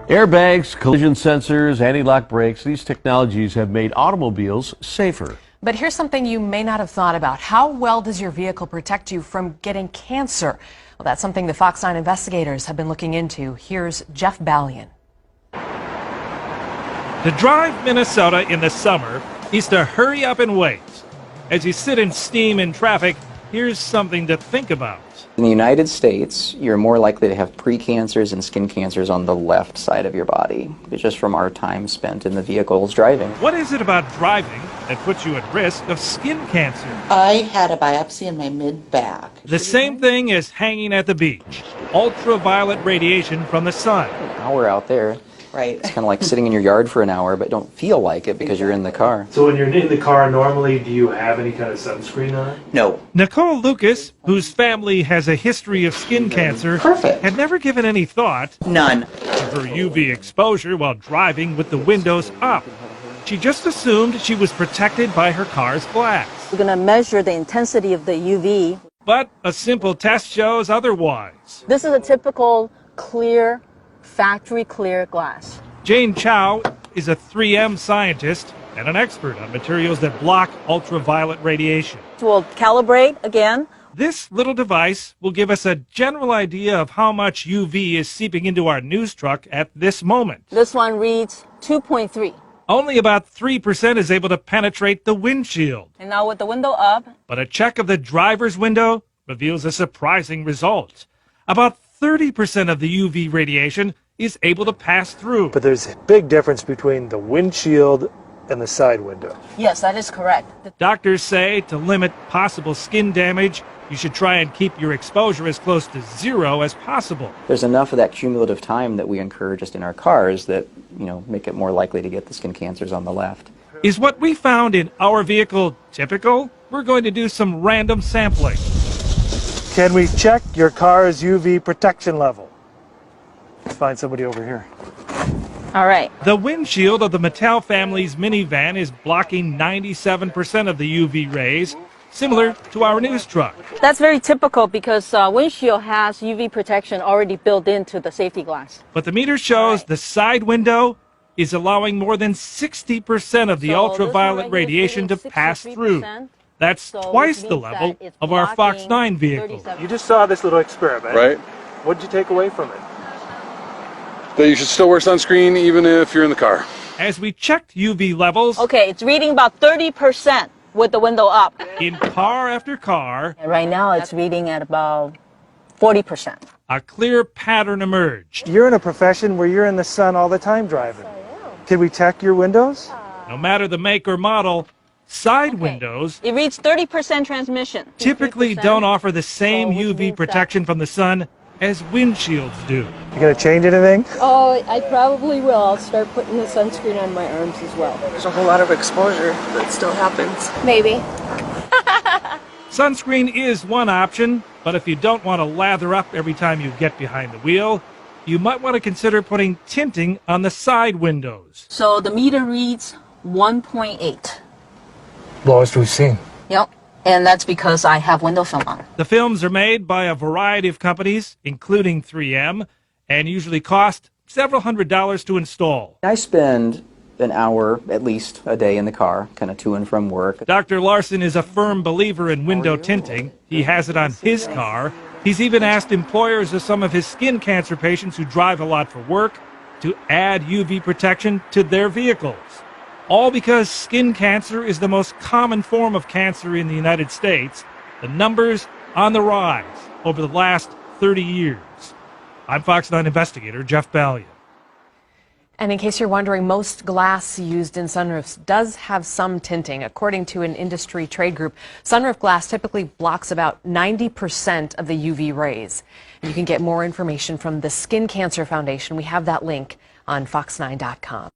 Airbags, collision sensors, anti-lock brakes, these technologies have made automobiles safer. But here's something you may not have thought about. How well does your vehicle protect you from getting cancer? Well, that's something the Fox 9 investigators have been looking into. Here's Jeff Ballion. To drive Minnesota in the summer is to hurry up and wait. As you sit and steam in traffic, here's something to think about. In the United States, you're more likely to have precancers and skin cancers on the left side of your body, just from our time spent in the vehicles driving. What is it about driving that puts you at risk of skin cancer? I had a biopsy in my mid-back. The same thing as hanging at the beach. Ultraviolet radiation from the sun. An hour out there. Right. It's kind of like sitting in your yard for an hour, but don't feel like it because you're in the car. So when you're in the car, normally, do you have any kind of sunscreen on? No. Nicole Lucas, whose family has a history of skin cancer, had never given any thought None. to her UV exposure while driving with the windows up. She just assumed she was protected by her car's glass. We're going to measure the intensity of the UV. But a simple test shows otherwise. This is a typical clear, factory clear glass. Jane Chow is a 3M scientist and an expert on materials that block ultraviolet radiation. We'll calibrate again. This little device will give us a general idea of how much UV is seeping into our news truck at this moment. This one reads 2.3. Only about 3% is able to penetrate the windshield. And now with the window up. But a check of the driver's window reveals a surprising result. About 30% of the UV radiation is able to pass through. But there's a big difference between the windshield and the side window. Yes, that is correct. Doctors say to limit possible skin damage, you should try and keep your exposure as close to zero as possible. There's enough of that cumulative time that we incur just in our cars that, make it more likely to get the skin cancers on the left. Is what we found in our vehicle typical? We're going to do some random sampling. Can we check your car's UV protection level? Let's find somebody over here. All right. The windshield of the Mattel family's minivan is blocking 97% of the UV rays, similar to our news truck. That's very typical because windshield has UV protection already built into the safety glass. But the meter shows the side window is allowing more than 60% of the ultraviolet radiation to pass through. That's twice the level of our Fox 9 vehicle. You just saw this little experiment. Right. What did you take away from it? That you should still wear sunscreen even if you're in the car. As we checked UV levels, okay, it's reading about 30% with the window up. In car after car, and right now it's reading at about 40%. A clear pattern emerged. You're in a profession where you're in the sun all the time driving. Can we check your windows? No matter the make or model, side windows it reads 30% transmission. Typically don't offer the same UV protection from the sun as windshields do. You gonna change anything? Oh, I probably will. I'll start putting the sunscreen on my arms as well. There's a whole lot of exposure that still happens. Maybe. Sunscreen is one option, but if you don't want to lather up every time you get behind the wheel, you might want to consider putting tinting on the side windows. So the meter reads 1.8. Lowest we've seen. Yep. And that's because I have window film on. The films are made by a variety of companies, including 3M, and usually cost several $100s to install. I spend an hour at least a day in the car, kind of to and from work. Dr. Larson is a firm believer in window tinting. He has it on his car. He's even asked employers of some of his skin cancer patients who drive a lot for work to add UV protection to their vehicles. All because skin cancer is the most common form of cancer in the United States. The numbers on the rise over the last 30 years. I'm Fox 9 investigator Jeff Ballion. And in case you're wondering, most glass used in sunroofs does have some tinting. According to an industry trade group, sunroof glass typically blocks about 90% of the UV rays. And you can get more information from the Skin Cancer Foundation. We have that link on fox9.com.